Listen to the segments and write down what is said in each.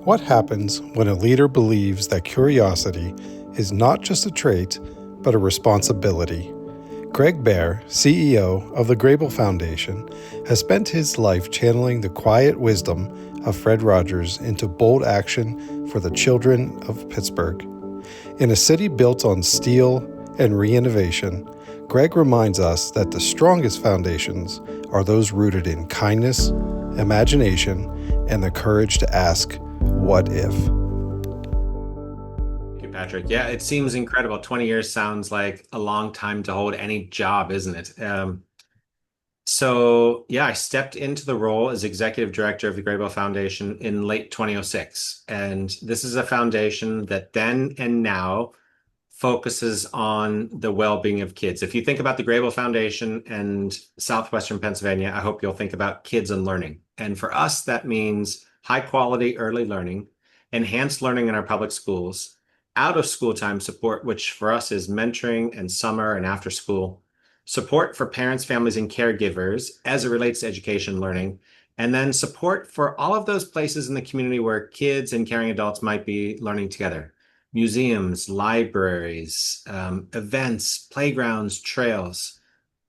What happens when a leader believes that curiosity is not just a trait, but a responsibility? Gregg Behr, CEO of the Grable Foundation, has spent his life channeling the quiet wisdom of Fred Rogers into bold action for the children of Pittsburgh. In a city built on steel and reinnovation, Gregg reminds us that the strongest foundations are those rooted in kindness, imagination, and the courage to ask, what if? Thank you, Patrick. Yeah, it seems incredible. 20 years sounds like a long time to hold any job, isn't it? So I stepped into the role as executive director of the Grable Foundation in late 2006. And this is a foundation that then and now focuses on the well-being of kids. If you think about the Grable Foundation and Southwestern Pennsylvania, I hope you'll think about kids and learning. And for us, that means high quality early learning, enhanced learning in our public schools, out of school time support, which for us is mentoring and summer and after school, support for parents, families, and caregivers as it relates to education and learning, and then support for all of those places in the community where kids and caring adults might be learning together. Museums, libraries, events, playgrounds, trails,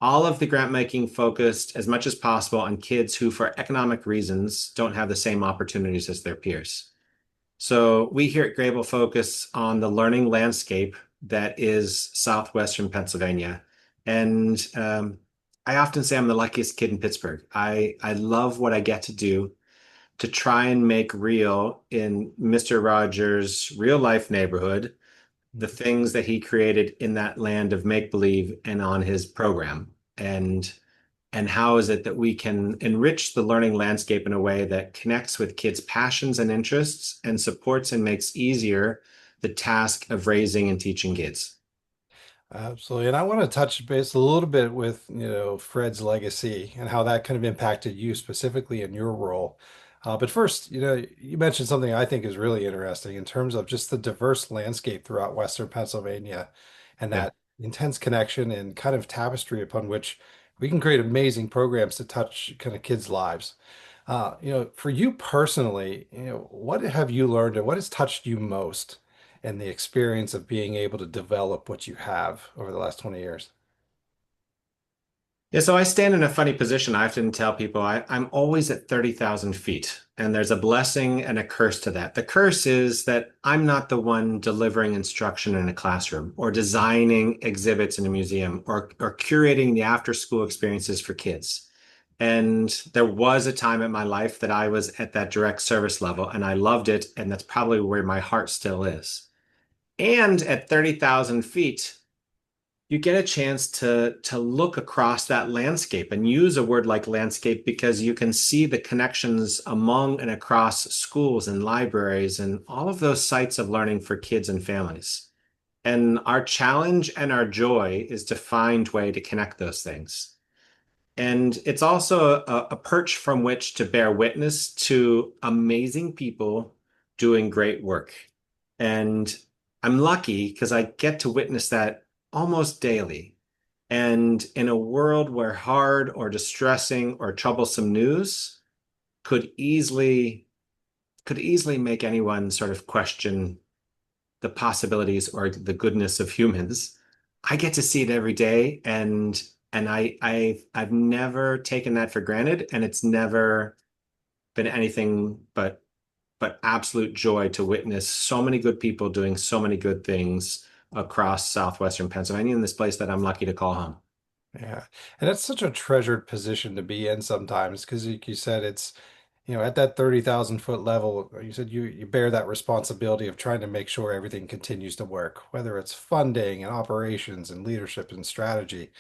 all of the grant making focused as much as possible on kids who, for economic reasons, don't have the same opportunities as their peers. So we here at Grable focus on the learning landscape that is Southwestern Pennsylvania. And I often say I'm the luckiest kid in Pittsburgh. I love what I get to do to try and make real in Mr. Rogers' real life neighborhood the things that he created in that land of make believe and on his program. And how is it that we can enrich the learning landscape in a way that connects with kids' passions and interests and supports and makes easier the task of raising and teaching kids? Absolutely. And I want to touch base a little bit with, Fred's legacy and how that kind of impacted you specifically in your role. But first, you mentioned something I think is really interesting in terms of just the diverse landscape throughout Western Pennsylvania and Yeah. that intense connection and kind of tapestry upon which we can create amazing programs to touch kind of kids' lives. For you personally, what have you learned and what has touched you most in the experience of being able to develop what you have over the last 20 years? Yeah, so I stand in a funny position. I often tell people I'm always at 30,000 feet, and there's a blessing and a curse to that. The curse is that I'm not the one delivering instruction in a classroom or designing exhibits in a museum or curating the after school experiences for kids. And there was a time in my life that I was at that direct service level, and I loved it, and that's probably where my heart still is. And at 30,000 feet, you get a chance to look across that landscape and use a word like landscape because you can see the connections among and across schools and libraries and all of those sites of learning for kids and families. And our challenge and our joy is to find way to connect those things. And it's also a perch from which to bear witness to amazing people doing great work. And I'm lucky because I get to witness that almost daily. And in a world where hard or distressing or troublesome news could easily could easily make anyone sort of question the possibilities or the goodness of humans, I get to see it every day, and I've never taken that for granted, and it's never been anything but absolute joy to witness so many good people doing so many good things across southwestern Pennsylvania in this place that I'm lucky to call home. Yeah. And it's such a treasured position to be in sometimes because, like you said, it's, at that 30,000-foot level, you said you bear that responsibility of trying to make sure everything continues to work, whether it's funding and operations and leadership and strategy.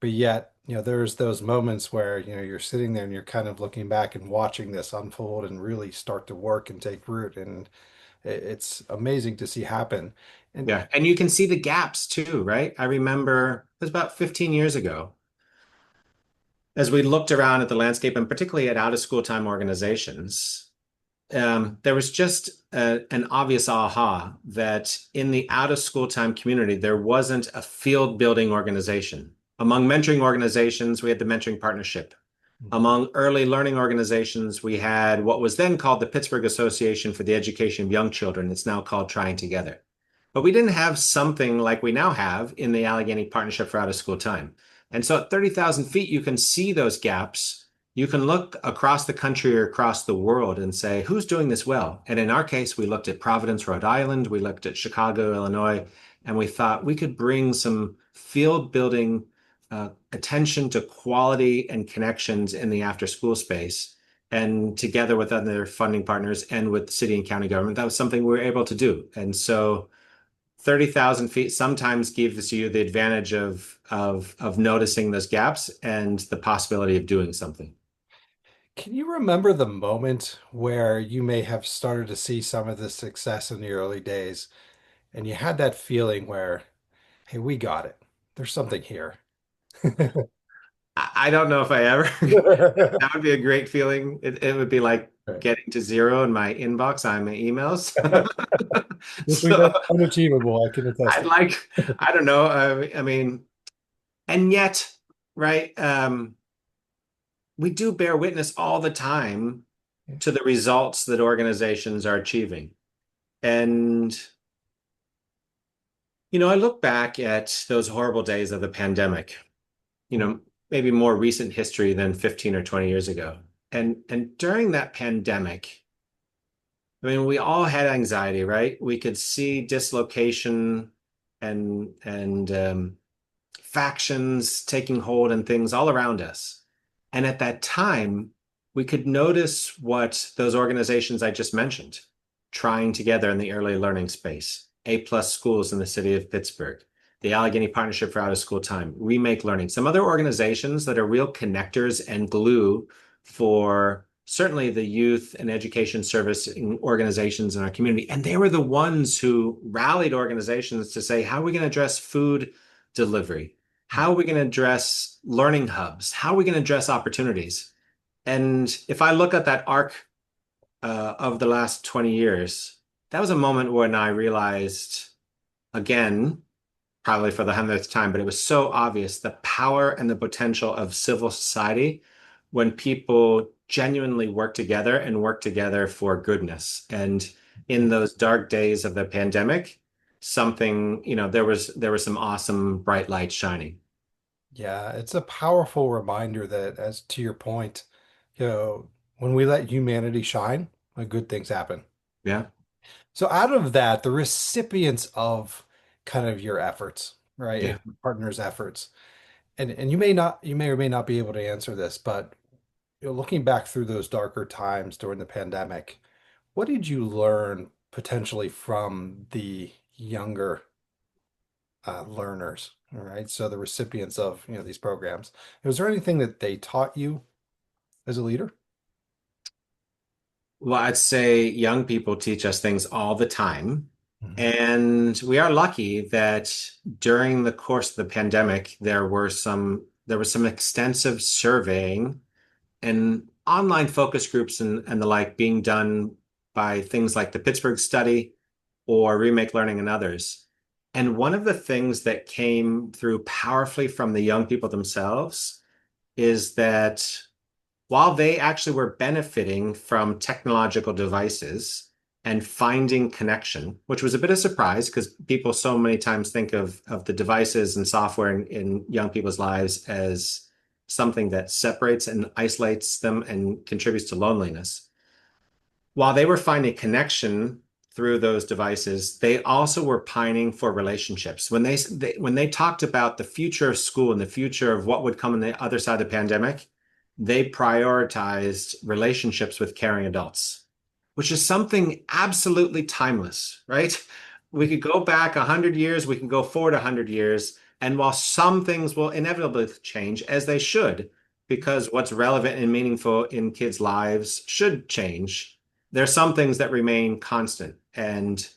But yet, there's those moments where, you're sitting there and you're kind of looking back and watching this unfold and really start to work and take root. And it's amazing to see happen. And Yeah, and you can see the gaps too, right? I remember it was about 15 years ago as we looked around at the landscape and particularly at out of school time organizations. There was just an obvious aha that in the out of school time community, there wasn't a field building organization. Among mentoring organizations, we had the mentoring partnership. Among early learning organizations, we had what was then called the Pittsburgh Association for the Education of Young Children. It's now called Trying Together. But we didn't have something like we now have in the Allegheny Partnership for Out of School Time. And so at 30,000 feet, you can see those gaps. You can look across the country or across the world and say, who's doing this well? And in our case, we looked at Providence, Rhode Island, we looked at Chicago, Illinois, and we thought we could bring some field building attention to quality and connections in the after school space. And together with other funding partners and with city and county government, that was something we were able to do. And so 30,000 feet sometimes gives you the advantage of noticing those gaps and the possibility of doing something. Can you remember the moment where you may have started to see some of the success in the early days and you had that feeling where, hey, we got it. There's something here. I don't know if I ever, that would be a great feeling. It would be like Right. getting to zero in my inbox on my emails. That's So unachievable, I can attest I'd like, I don't know. I mean, and yet, right, we do bear witness all the time to. to the results that organizations are achieving. And, I look back at those horrible days of the pandemic, maybe more recent history than 15 or 20 years ago. And during that pandemic, I mean, we all had anxiety, right? We could see dislocation and factions taking hold and things all around us. And at that time, we could notice what those organizations I just mentioned trying together in the early learning space, A+ schools in the city of Pittsburgh, the Allegheny Partnership for Out of School Time, Remake Learning, some other organizations that are real connectors and glue for certainly the youth and education service organizations in our community. And they were the ones who rallied organizations to say, how are we going to address food delivery? How are we going to address learning hubs? How are we going to address opportunities? And if I look at that arc of the last 20 years, that was a moment when I realized, again, probably for the 100th time, but it was so obvious the power and the potential of civil society when people genuinely work together and work together for goodness. And in those dark days of the pandemic, something, there was some awesome bright lights shining. Yeah, it's a powerful reminder that, as to your point, when we let humanity shine, good things happen. Yeah. So out of that, the recipients of kind of your efforts, right, Yeah. and your partner's efforts, and you may or may not be able to answer this, but looking back through those darker times during the pandemic, what did you learn potentially from the younger learners? All right, so the recipients of these programs. Was there anything that they taught you as a leader? Well, I'd say young people teach us things all the time. Mhm. And we are lucky that during the course of the pandemic, there was some extensive surveying and online focus groups and the like being done by things like the Pittsburgh study or Remake Learning and others. And one of the things that came through powerfully from the young people themselves is that while they actually were benefiting from technological devices and finding connection, which was a bit of a surprise because people so many times think of the devices and software in young people's lives as something that separates and isolates them and contributes to loneliness. While they were finding connection through those devices, they also were pining for relationships. When they talked about the future of school and the future of what would come on the other side of the pandemic, they prioritized relationships with caring adults, which is something absolutely timeless, right? We could go back 100 years, we can go forward 100 years, and while some things will inevitably change, as they should, because what's relevant and meaningful in kids' lives should change, there are some things that remain constant, and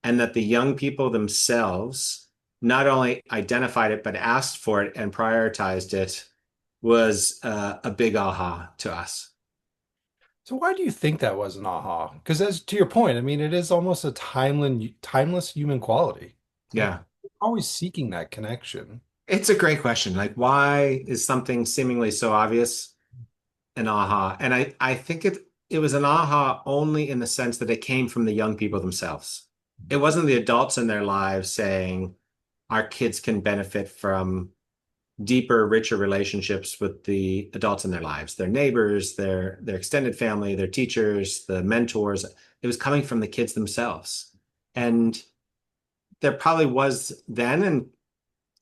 that the young people themselves not only identified it but asked for it and prioritized it was a big aha to us. So why do you think that was an aha? Because as to your point, I mean, it is almost a timeless human quality. Like Yeah. always seeking that connection. It's a great question. Like, why is something seemingly so obvious? an aha. And I think it was an aha only in the sense that it came from the young people themselves. It wasn't the adults in their lives saying our kids can benefit from deeper, richer relationships with the adults in their lives, their neighbors, their extended family, their teachers, the mentors. It was coming from the kids themselves. And there probably was then, and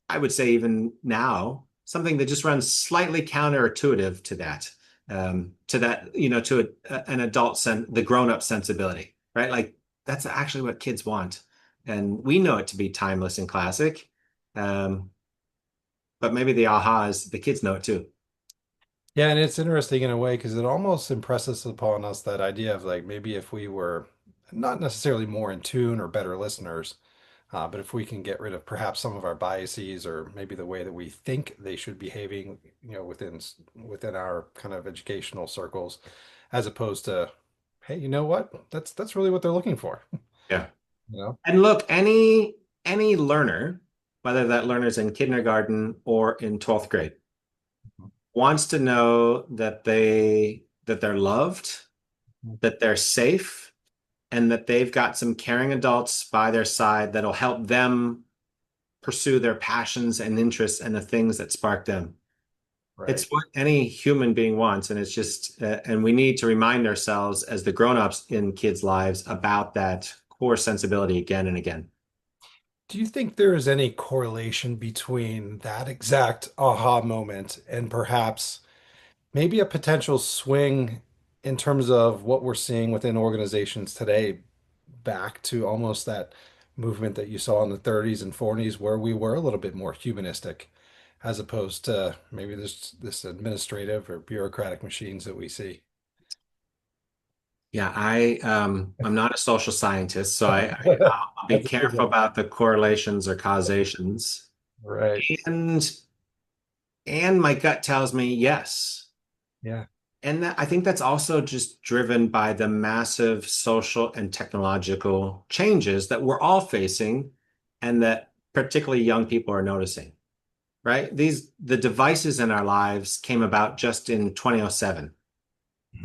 I would say even now, something that just runs slightly counterintuitive to that, to an the grown-up sensibility, right? Like that's actually what kids want. And we know it to be timeless and classic. Um, but maybe the aha is the kids know it too. Yeah, and it's interesting in a way because it almost impresses upon us that idea of like maybe if we were not necessarily more in tune or better listeners, but if we can get rid of perhaps some of our biases or maybe the way that we think they should be behaving, within our kind of educational circles, as opposed to, hey, you know what? That's really what they're looking for. Yeah. You know? And look, any learner, whether that learner's in kindergarten or in 12th grade, wants to know that they're loved, that they're safe, and that they've got some caring adults by their side that'll help them pursue their passions and interests and the things that spark them. Right. It's what any human being wants, and it's just, and we need to remind ourselves as the grown-ups in kids' lives about that core sensibility again and again. Do you think there is any correlation between that exact aha moment and perhaps maybe a potential swing in terms of what we're seeing within organizations today back to almost that movement that you saw in the 30s and 40s where we were a little bit more humanistic as opposed to maybe this administrative or bureaucratic machines that we see. Yeah, I'm not a social scientist, so I'll be That's a good careful one. about the correlations or causations. Right. And my gut tells me yes. Yeah. And I think that's also just driven by the massive social and technological changes that we're all facing and that particularly young people are noticing, right? The devices in our lives came about just in 2007.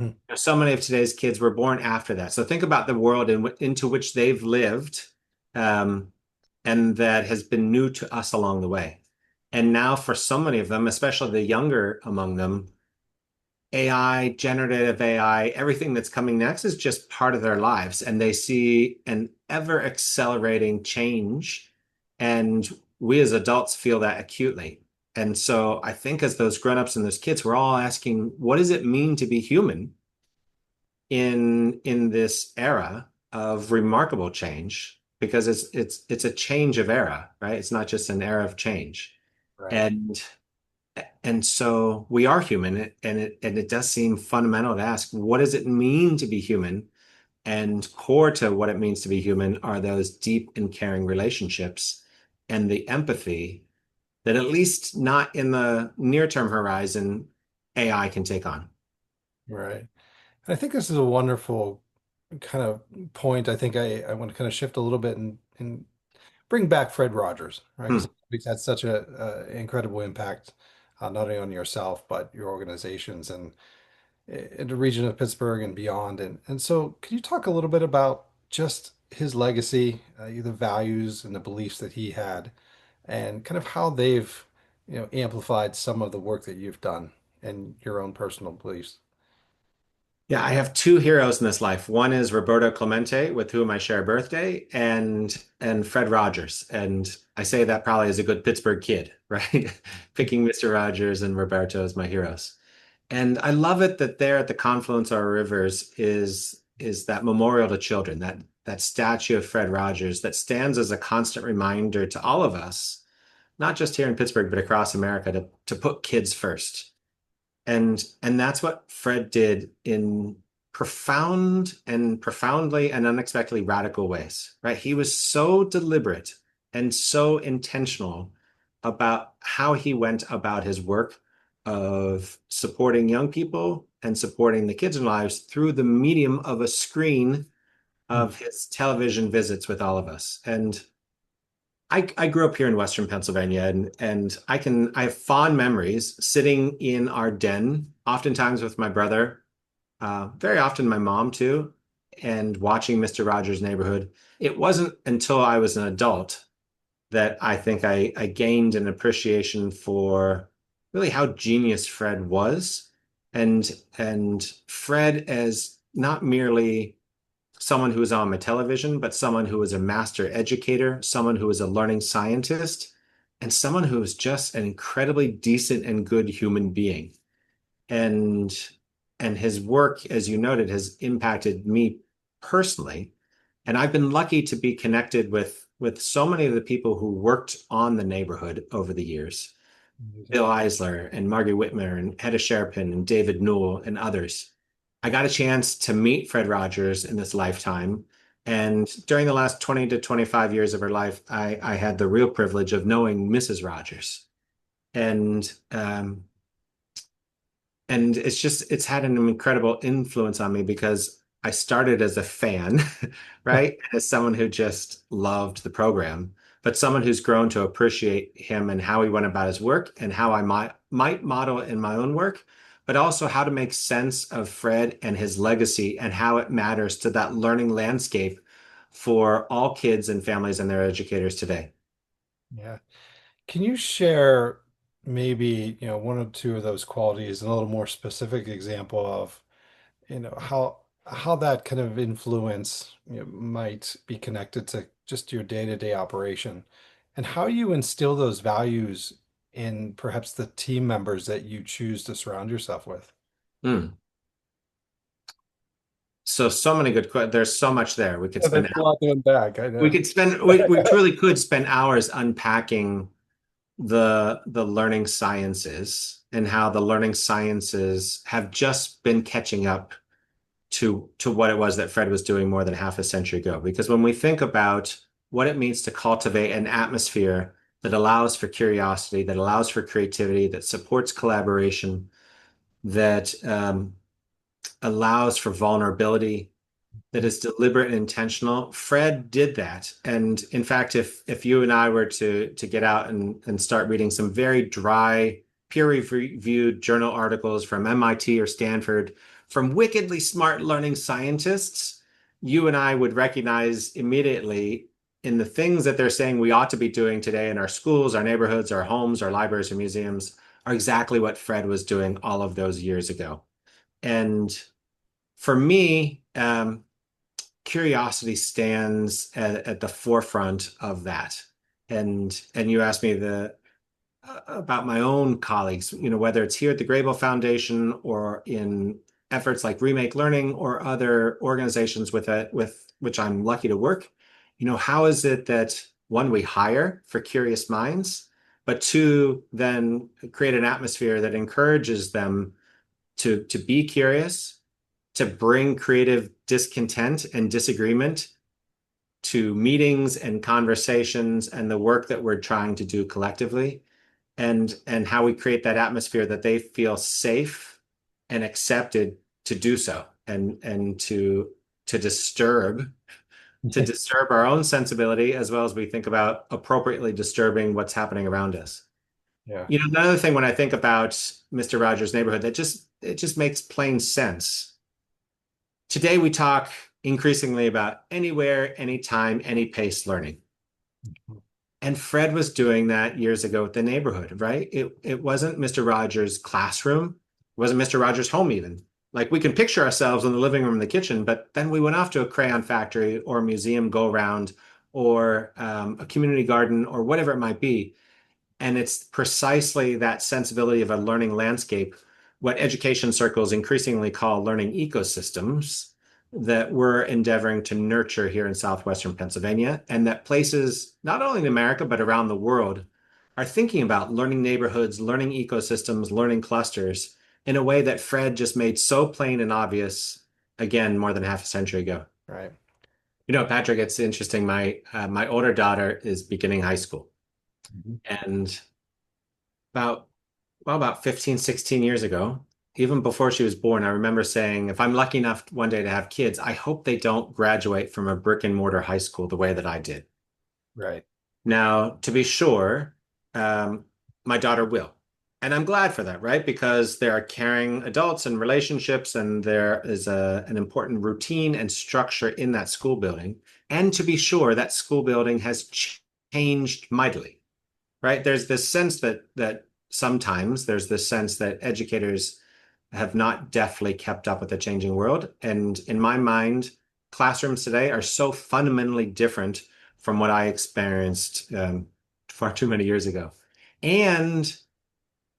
Mhm. So many of today's kids were born after that. So think about the world into which they've lived, um, and that has been new to us along the way. And now, for so many of them, especially the younger among them, AI, generative AI, everything that's coming next is just part of their lives. And they see an ever accelerating change. And we as adults feel that acutely. And so I think as those grown-ups and those kids, we're all asking, what does it mean to be human in this era of remarkable change? Because it's a change of era, right? It's not just an era of change. Right. And so we are human, and it does seem fundamental to ask, what does it mean to be human? And core to what it means to be human are those deep and caring relationships and the empathy that at least not in the near-term horizon, AI can take on. Right. And I think this is a wonderful kind of point. I think I want to kind of shift a little bit and bring back Fred Rogers, right? Hmm. Because he's had such a incredible impact, not only on yourself, but your organizations and in the region of Pittsburgh and beyond. And so, can you talk a little bit about just his legacy, the values and the beliefs that he had, and kind of how they've, amplified some of the work that you've done and your own personal beliefs? Yeah, I have two heroes in this life. One is Roberto Clemente, with whom I share a birthday, and Fred Rogers. And I say that probably as a good Pittsburgh kid, right? Picking Mr. Rogers and Roberto as my heroes. And I love it that there at the confluence of our rivers is that memorial to children, that statue of Fred Rogers that stands as a constant reminder to all of us, not just here in Pittsburgh, but across America, to put kids first. And that's what Fred did in profoundly and unexpectedly radical ways, right? He was so deliberate and so intentional about how he went about his work of supporting young people and supporting the kids' lives through the medium of a screen Hmm. of his television visits with all of us. And I grew up here in Western Pennsylvania, and I have fond memories sitting in our den, oftentimes with my brother, very often my mom too, and watching Mr. Rogers' Neighborhood. It wasn't until I was an adult that I think I gained an appreciation for really how genius Fred was, and Fred as not merely someone who was on my television, but someone who was a master educator, someone who was a learning scientist, and someone who was just an incredibly decent and good human being. And and his work, as you noted, has impacted me personally. And I've been lucky to be connected with so many of the people who worked on the neighborhood over the years. Amazing. Bill Eisler and Margie Whitmer and Hedda Sherpin and David Newell and others. I got a chance to meet Fred Rogers in this lifetime. And during the last 20 to 25 years of her life, I had the real privilege of knowing Mrs. Rogers. And and it's had an incredible influence on me because I started as a fan, right? As someone who just loved the program, but someone who's grown to appreciate him and how he went about his work and how I might model it in my own work, but also how to make sense of Fred and his legacy and how it matters to that learning landscape for all kids and families and their educators today. Yeah. Can you share maybe, one or two of those qualities and a little more specific example of, how that kind of influence, might be connected to just your day-to-day operation and how you instill those values in perhaps the team members that you choose to surround yourself with? Hmm. So many good questions. There's so much there. We could Yeah, spend that's a lot to unpack. I We know. could spend we truly could spend hours unpacking the learning sciences and how the learning sciences have just been catching up to what it was that Fred was doing more than half a century ago. Because when we think about what it means to cultivate an atmosphere that allows for curiosity, that allows for creativity, that supports collaboration, that allows for vulnerability, that is deliberate and intentional. Fred did that. And in fact, if you and I were to get out and start reading some very dry, peer-reviewed journal articles from MIT or Stanford from wickedly smart learning scientists, you and I would recognize immediately in the things that they're saying we ought to be doing today in our schools, our neighborhoods, our homes, our libraries, or museums are exactly what Fred was doing all of those years ago. And for me, curiosity stands at the forefront of that. And you asked me the about my own colleagues, whether it's here at the Grable Foundation or in efforts like Remake Learning or other organizations with which I'm lucky to work. How is it that one, we hire for curious minds, but two, then create an atmosphere that encourages them to be curious, to bring creative discontent and disagreement to meetings and conversations and the work that we're trying to do collectively, and how we create that atmosphere that they feel safe and accepted to do so, and to disturb to disturb our own sensibility as well as we think about appropriately disturbing what's happening around us. Yeah. Another thing when I think about Mr. Rogers' Neighborhood that just makes plain sense. Today, we talk increasingly about anywhere, anytime, any pace learning. And Fred was doing that years ago with the neighborhood, right? It wasn't Mr. Rogers' classroom. It wasn't Mr. Rogers' home even. Like we can picture ourselves in the living room and the kitchen, but then we went off to a crayon factory or a museum go round or a community garden or whatever it might be. And it's precisely that sensibility of a learning landscape, what education circles increasingly call learning ecosystems, that we're endeavoring to nurture here in southwestern Pennsylvania, and that places, not only in America, but around the world, are thinking about learning neighborhoods, learning ecosystems, learning clusters in a way that Fred just made so plain and obvious, again, more than half a century ago. Right. Patrick, it's interesting. My older daughter is beginning high school. Mhm. And about about 15, 16 years ago, even before she was born, I remember saying, if I'm lucky enough one day to have kids, I hope they don't graduate from a brick and mortar high school the way that I did. Right. Now, to be sure, um, my daughter will. And I'm glad for that, right? Because there are caring adults and relationships, and there is an important routine and structure in that school building. And to be sure, that school building has changed mightily, right? There's this sense that sometimes there's this sense that educators have not deftly kept up with the changing world. And in my mind, classrooms today are so fundamentally different from what I experienced far too many years ago. And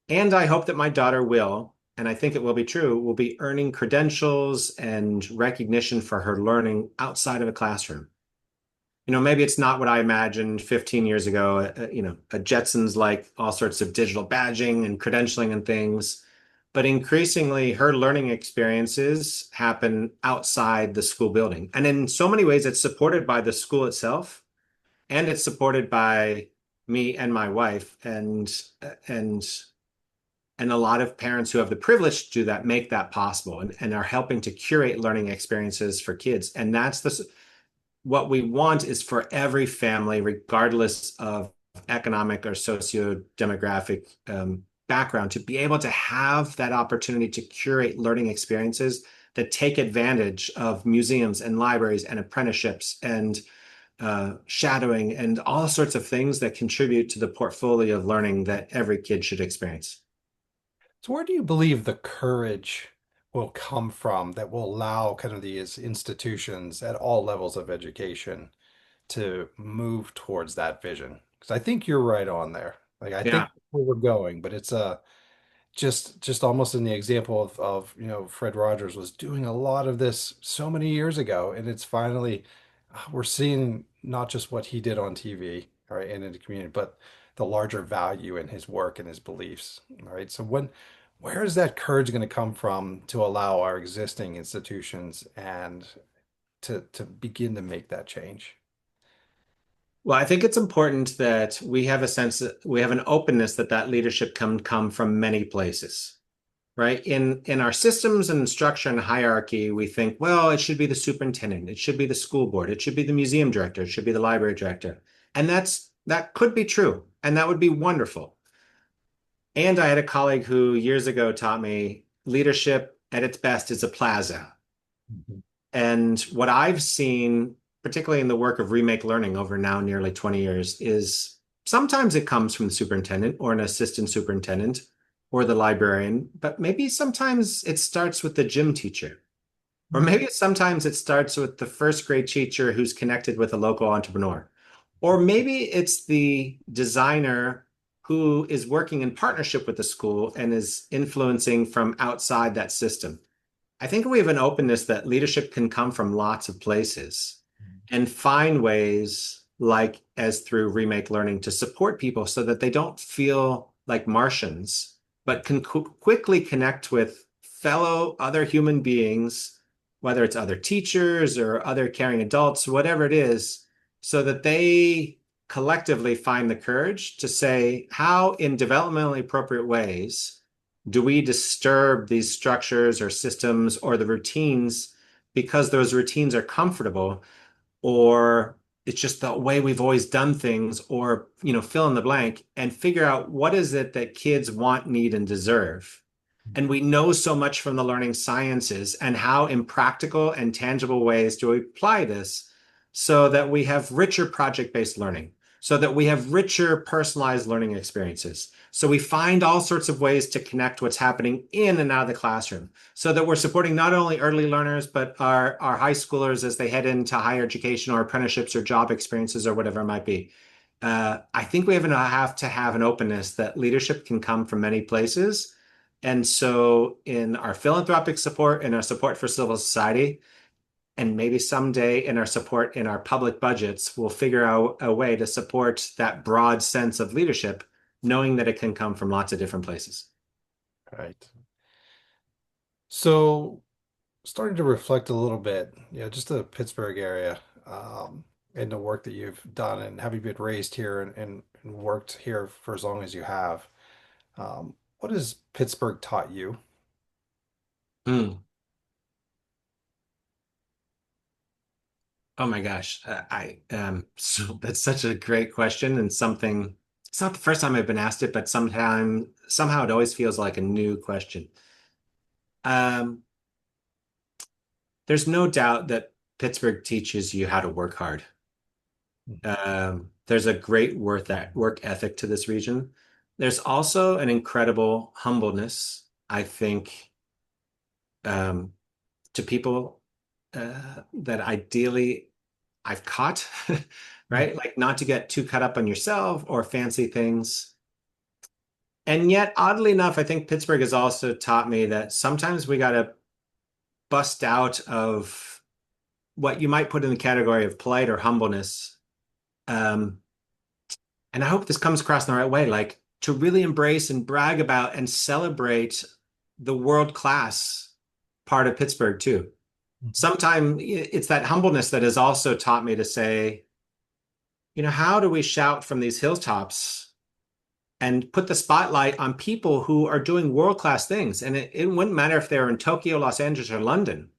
and I hope that my daughter will, and I think it will be true, will be earning credentials and recognition for her learning outside of a classroom. Maybe it's not what I imagined 15 years ago, a Jetsons like all sorts of digital badging and credentialing and things. But increasingly, her learning experiences happen outside the school building. And in so many ways, it's supported by the school itself, and it's supported by me and my wife, and and a lot of parents who have the privilege to do that make that possible and are helping to curate learning experiences for kids. And that's what we want is for every family, regardless of economic or socio-demographic background, to be able to have that opportunity to curate learning experiences that take advantage of museums and libraries and apprenticeships and shadowing and all sorts of things that contribute to the portfolio of learning that every kid should experience. So where do you believe the courage will come from that will allow kind of these institutions at all levels of education to move towards that vision? Because I think you're right on there. Like I think Yeah. that's where we're going, but it's just almost in the example of Fred Rogers was doing a lot of this so many years ago, and it's finally we're seeing not just what he did on TV, right, and in the community, but the larger value in his work and his beliefs, right? So where is that courage going to come from to allow our existing institutions and to begin to make that change? Well, I think it's important that we have a sense that we have an openness that leadership can come from many places, right? In our systems and structure and hierarchy, we think, well, it should be the superintendent, it should be the school board, it should be the museum director, it should be the library director. And that could be true, and that would be wonderful. And I had a colleague who years ago taught me leadership at its best is a plaza. Mhm. And what I've seen, particularly in the work of remake learning over now nearly 20 years, is sometimes it comes from the superintendent or an assistant superintendent or the librarian, but maybe sometimes it starts with the gym teacher. Or maybe sometimes it starts with the first grade teacher who's connected with a local entrepreneur. Or maybe it's the designer who is working in partnership with the school and is influencing from outside that system. I think we have an openness that leadership can come from lots of places and find ways, like as through remake learning, to support people so that they don't feel like Martians, but can quickly connect with fellow other human beings, whether it's other teachers or other caring adults, whatever it is, so that they collectively find the courage to say, how in developmentally appropriate ways do we disturb these structures or systems or the routines because those routines are comfortable, or it's just the way we've always done things, or fill in the blank, and figure out what is it that kids want, need, and deserve. And we know so much from the learning sciences, and how in practical and tangible ways do we apply this so that we have richer project-based learning, so that we have richer personalized learning experiences. So we find all sorts of ways to connect what's happening in and out of the classroom, so that we're supporting not only early learners, but our high schoolers as they head into higher education or apprenticeships or job experiences or whatever it might be. I think we have to have an openness that leadership can come from many places. And so, in our philanthropic support, in our support for civil society, and maybe someday in our support in our public budgets, we'll figure out a way to support that broad sense of leadership, knowing that it can come from lots of different places. Right. So starting to reflect a little bit, just the Pittsburgh area, and the work that you've done and having been raised here and worked here for as long as you have. What has Pittsburgh taught you? Mm. Oh my gosh. So that's such a great question and something, it's not the first time I've been asked it, but somehow it always feels like a new question. Um, there's no doubt that Pittsburgh teaches you how to work hard. There's a great work ethic to this region. There's also an incredible humbleness, I think, um, to people that ideally I've caught, right? Like not to get too caught up on yourself or fancy things. And yet, oddly enough, I think Pittsburgh has also taught me that sometimes we got to bust out of what you might put in the category of polite or humbleness. Um, and I hope this comes across in the right way, like to really embrace and brag about and celebrate the world class part of Pittsburgh too. Sometimes it's that humbleness that has also taught me to say, how do we shout from these hilltops and put the spotlight on people who are doing world-class things? And it wouldn't matter if they're in Tokyo, Los Angeles, or London.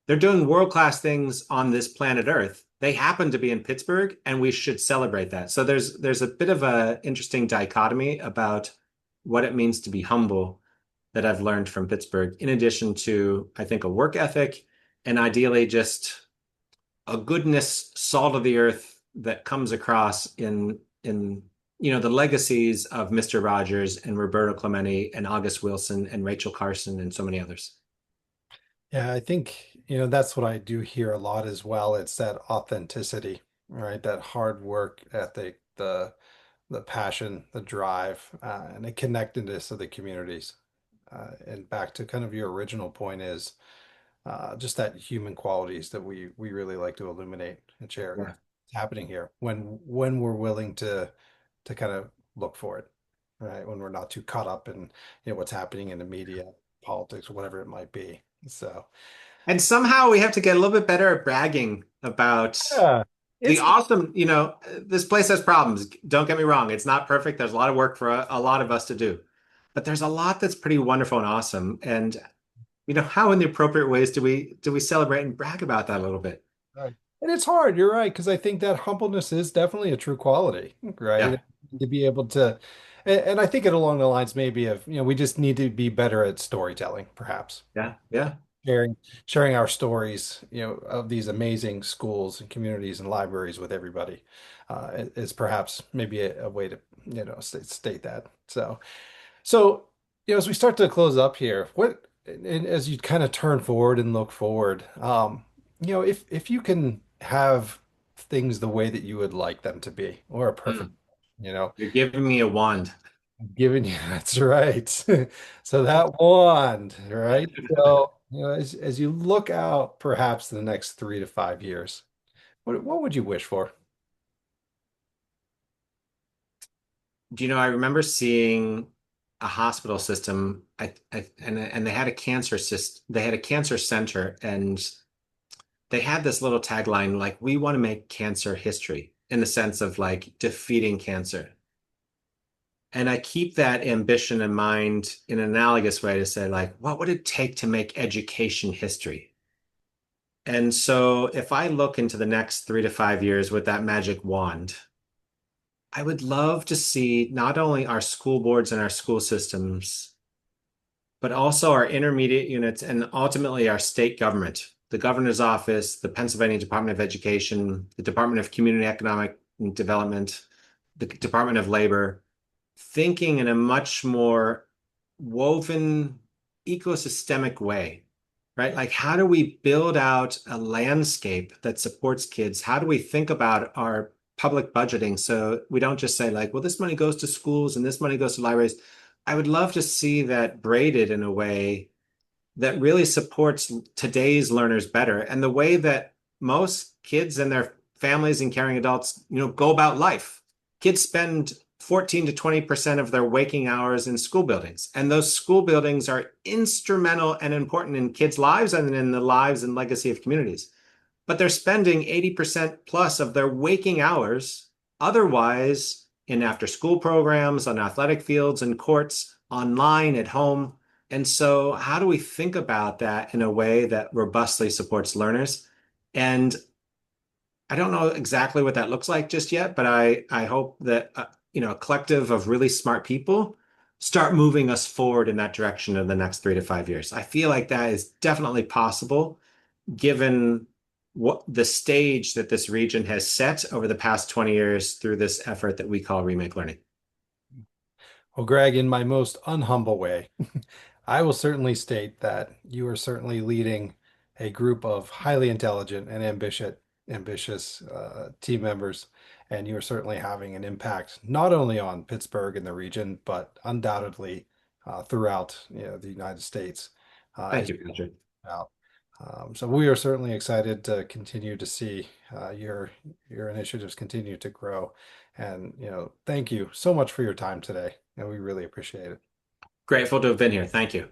They're doing world-class things on this planet Earth. They happen to be in Pittsburgh, and we should celebrate that. So there's a bit of an interesting dichotomy about what it means to be humble that I've learned from Pittsburgh, in addition to, I think, a work ethic and ideally just a goodness, salt of the earth that comes across in the legacies of Mr. Rogers and Roberto Clemente and August Wilson and Rachel Carson and so many others. Yeah, I think, that's what I do hear a lot as well. It's that authenticity, right? That hard work ethic, the passion, the drive, and the connectedness of the communities. And back to kind of your original point is just that human qualities that we really like to illuminate and share. And Yeah. it's happening here when we're willing to kind of look for it, right? When we're not too caught up in what's happening in the media, politics, whatever it might be. So And somehow we have to get a little bit better at bragging about yeah, the it's awesome, this place has problems. Don't get me wrong. It's not perfect. There's a lot of work for a lot of us to do, but there's a lot that's pretty wonderful and awesome. And how in the appropriate ways do we celebrate and brag about that a little bit? right. And it's hard. You're right, because I think that humbleness is definitely a true quality, right? Yeah, To be able to, and I think it along the lines maybe of, we just need to be better at storytelling, perhaps. yeah, yeah. Sharing our stories, of these amazing schools and communities and libraries with everybody, is perhaps maybe a way to, state that. So, as we start to close up here, and as you kind of turn forward and look forward, if you can have things the way that you would like them to be, or a perfect, Mm. you know, You're giving me a wand. given you, that's right. So that wand, right? So, as you look out perhaps the next 3 to 5 years, what would you wish for? I remember seeing a hospital system, and they had a they had a cancer center, and they had this little tagline like, "We want to make cancer history," in the sense of like defeating cancer. And I keep that ambition in mind in an analogous way to say, like, what would it take to make education history? And so if I look into the next 3 to 5 years with that magic wand, I would love to see not only our school boards and our school systems, but also our intermediate units and ultimately our state government, the governor's office, the Pennsylvania Department of Education, the Department of Community Economic Development, the Department of Labor, thinking in a much more woven ecosystemic way, right? Like, how do we build out a landscape that supports kids? How do we think about our public budgeting so we don't just say, like, well, this money goes to schools and this money goes to libraries? I would love to see that braided in a way that really supports today's learners better and the way that most kids and their families and caring adults, go about life. Kids spend 14 to 20% of their waking hours in school buildings. And those school buildings are instrumental and important in kids' lives and in the lives and legacy of communities. But they're spending 80% plus of their waking hours otherwise in after school programs, on athletic fields and courts, online, at home. And so, how do we think about that in a way that robustly supports learners? And I don't know exactly what that looks like just yet, but I hope that a collective of really smart people start moving us forward in that direction in the next 3 to 5 years. I feel like that is definitely possible given what the stage that this region has set over the past 20 years through this effort that we call remake learning. Well, Greg, in my most unhumble way, I will certainly state that you are certainly leading a group of highly intelligent and ambitious team members, and you are certainly having an impact not only on Pittsburgh and the region, but undoubtedly throughout the United States, Thank as you, you Patrick. point out. So we are certainly excited to continue to see your initiatives continue to grow, and thank you so much for your time today, and we really appreciate it. Grateful to have been here. Thank you.